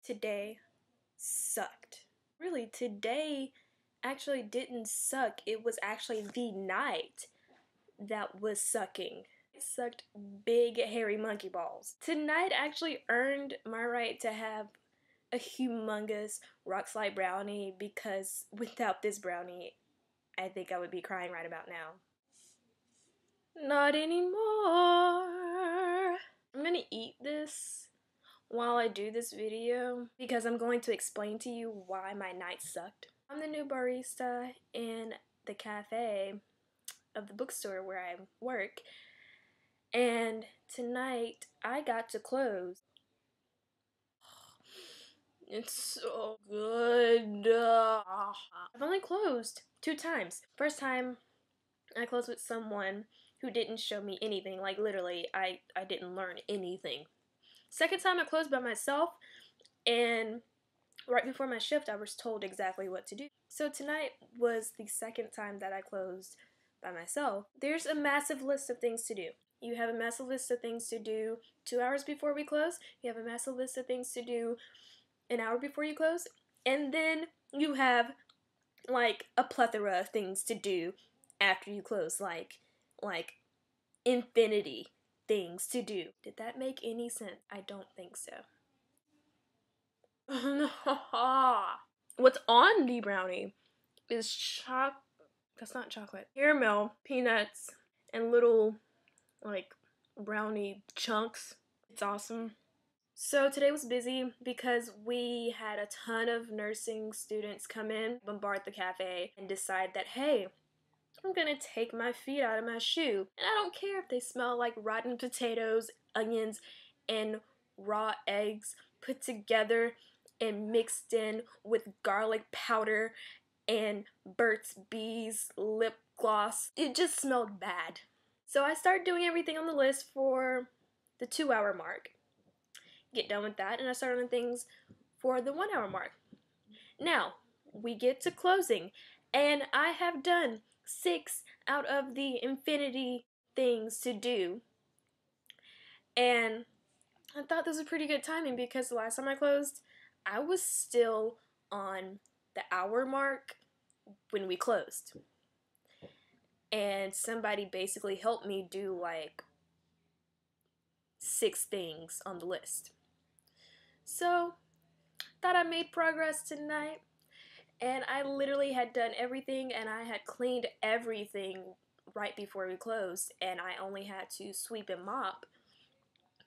Today sucked. Really, today actually didn't suck. It was actually the night that was sucking. It sucked big hairy monkey balls. Tonight actually earned my right to have a humongous rock slide brownie because without this brownie, I think I would be crying right about now. Not anymore. I'm gonna eat this while I do this video because I'm going to explain to you why my night sucked. I'm the new barista in the cafe of the bookstore where I work, and tonight I got to close. It's so good. I've only closed 2 times. First time I closed with someone who didn't show me anything, like literally I didn't learn anything. Second time I closed by myself, and right before my shift I was told exactly what to do. So tonight was the second time that I closed by myself. There's a massive list of things to do. You have a massive list of things to do 2 hours before we close. You have a massive list of things to do an hour before you close. And then you have like a plethora of things to do after you close, like infinity things to do. Did that make any sense? I don't think so. What's on the brownie is that's not chocolate. Caramel, peanuts, and little like brownie chunks. It's awesome. So today was busy because we had a ton of nursing students come in, bombard the cafe, and decide that, hey, I'm gonna take my feet out of my shoe. And I don't care if they smell like rotten potatoes, onions, and raw eggs put together and mixed in with garlic powder and Burt's Bees lip gloss. It just smelled bad. So I started doing everything on the list for the 2-hour mark. Get done with that, and I started on things for the 1-hour mark. Now, we get to closing, and I have done 6 out of the infinity things to do. And I thought this was pretty good timing because the last time I closed, I was still on the hour mark when we closed. And somebody basically helped me do like 6 things on the list. So, thought I made progress tonight. And I literally had done everything, and I had cleaned everything right before we closed, and I only had to sweep and mop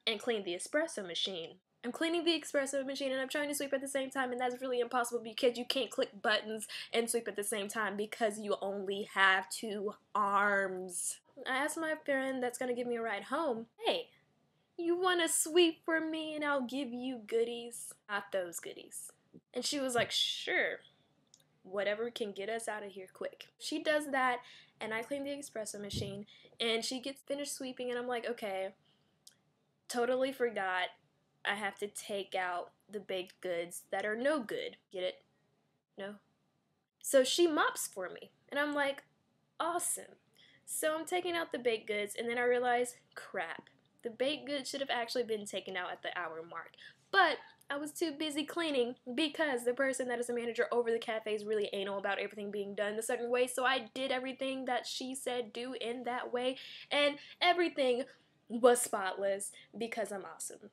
and clean the espresso machine. I'm cleaning the espresso machine and I'm trying to sweep at the same time, and that's really impossible because you can't click buttons and sweep at the same time because you only have 2 arms. I asked my friend that's gonna give me a ride home, hey, you wanna sweep for me and I'll give you goodies? Not those goodies. And she was like, sure. Whatever can get us out of here quick. She does that, and I clean the espresso machine, and she gets finished sweeping, and I'm like, okay, totally forgot I have to take out the baked goods that are no good. Get it? No? So she mops for me, and I'm like, awesome. So I'm taking out the baked goods, and then I realize, crap, the baked goods should have actually been taken out at the hour mark. But I was too busy cleaning because the person that is the manager over the cafe is really anal about everything being done a certain way, so I did everything that she said do in that way, and everything was spotless because I'm awesome.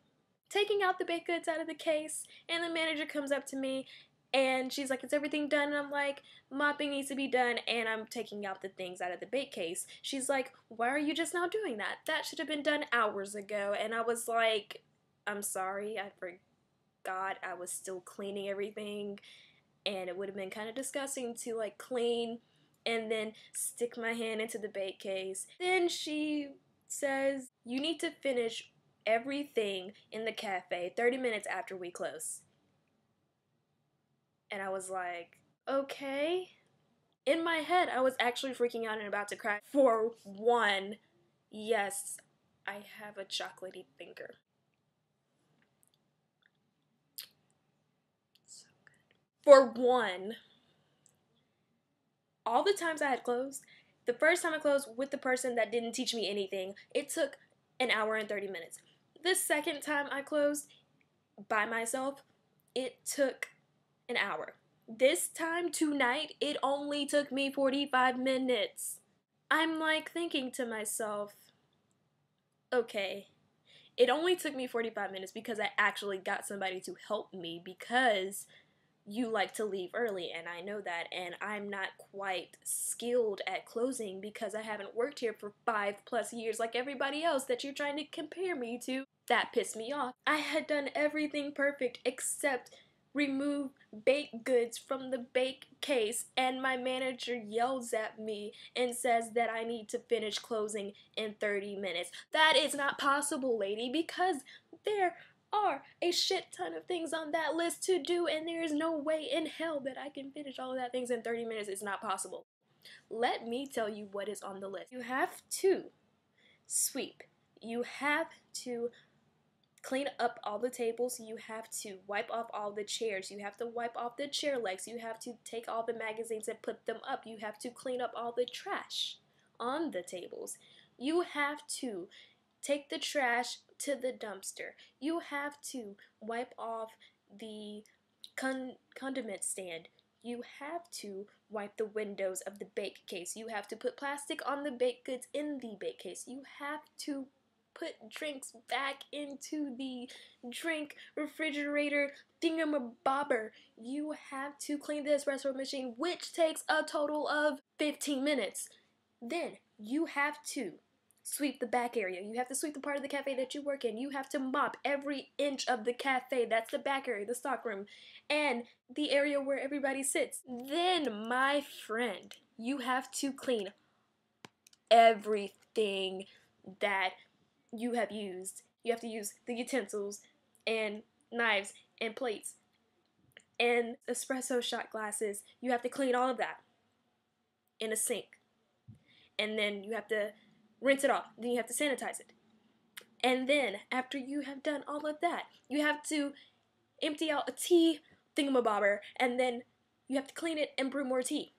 Taking out the baked goods out of the case, and the manager comes up to me and she's like, is everything done? And I'm like, mopping needs to be done, and I'm taking out the things out of the bake case. She's like, why are you just now doing that? That should have been done hours ago. And I was like, I'm sorry, I forgot I was still cleaning everything, and it would have been kind of disgusting to like clean and then stick my hand into the bake case. Then she says, you need to finish everything in the cafe 30 minutes after we close. And I was like, okay. In my head, I was actually freaking out and about to cry. For one, yes, I have a chocolatey finger. So good. For one, all the times I had closed, the first time I closed with the person that didn't teach me anything, it took an hour and 30 minutes. The second time I closed by myself, it took an hour. This time tonight, it only took me 45 minutes. I'm like thinking to myself, okay, it only took me 45 minutes because I actually got somebody to help me, because you like to leave early, and I know that, and I'm not quite skilled at closing because I haven't worked here for 5+ years like everybody else that you're trying to compare me to. That pissed me off. I had done everything perfect except remove baked goods from the bake case, and my manager yells at me and says that I need to finish closing in 30 minutes. That is not possible, lady, because there are a shit ton of things on that list to do, and there is no way in hell that I can finish all of that things in 30 minutes. It's not possible. Let me tell you what is on the list. You have to sweep. You have to clean up all the tables. You have to wipe off all the chairs. You have to wipe off the chair legs. You have to take all the magazines and put them up. You have to clean up all the trash on the tables. You have to take the trash to the dumpster. You have to wipe off the condiment stand. You have to wipe the windows of the bake case. You have to put plastic on the baked goods in the bake case. You have to put drinks back into the drink refrigerator thingamabobber. You have to clean the espresso machine, which takes a total of 15 minutes. Then you have to sweep the back area. You have to sweep the part of the cafe that you work in. You have to mop every inch of the cafe. That's the back area, the stockroom, and the area where everybody sits. Then, my friend, you have to clean everything that you have used. You have to use the utensils and knives and plates and espresso shot glasses. You have to clean all of that in a sink. And then you have to rinse it off. Then you have to sanitize it. And then, after you have done all of that, you have to empty out a tea thingamabobber, and then you have to clean it and brew more tea.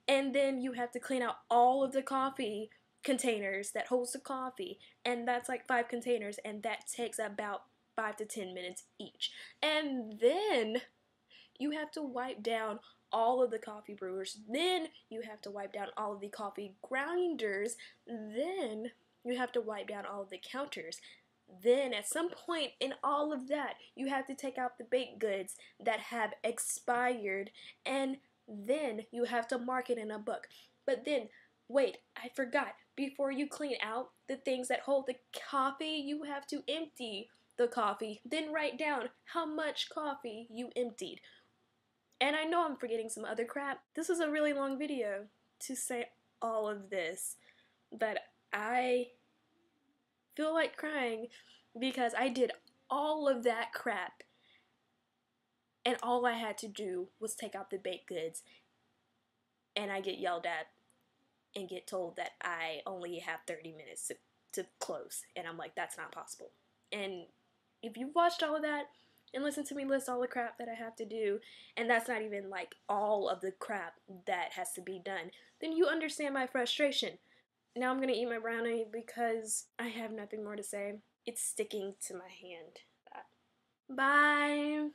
And then you have to clean out all of the coffee containers that holds the coffee, and that's like 5 containers, and that takes about 5 to 10 minutes each. And then you have to wipe down all of the coffee brewers. Then you have to wipe down all of the coffee grinders. Then you have to wipe down all of the counters. Then at some point in all of that, you have to take out the baked goods that have expired, and then you have to mark it in a book. But then, wait, I forgot. Before you clean out the things that hold the coffee, you have to empty the coffee. Then write down how much coffee you emptied. And I know I'm forgetting some other crap. This is a really long video to say all of this, but I feel like crying because I did all of that crap, and all I had to do was take out the baked goods, and I get yelled at and get told that I only have 30 minutes to close, and I'm like, that's not possible. And if you've watched all of that and listened to me list all the crap that I have to do, and that's not even like all of the crap that has to be done, then you understand my frustration. Now I'm gonna eat my brownie because I have nothing more to say. It's sticking to my hand. Bye.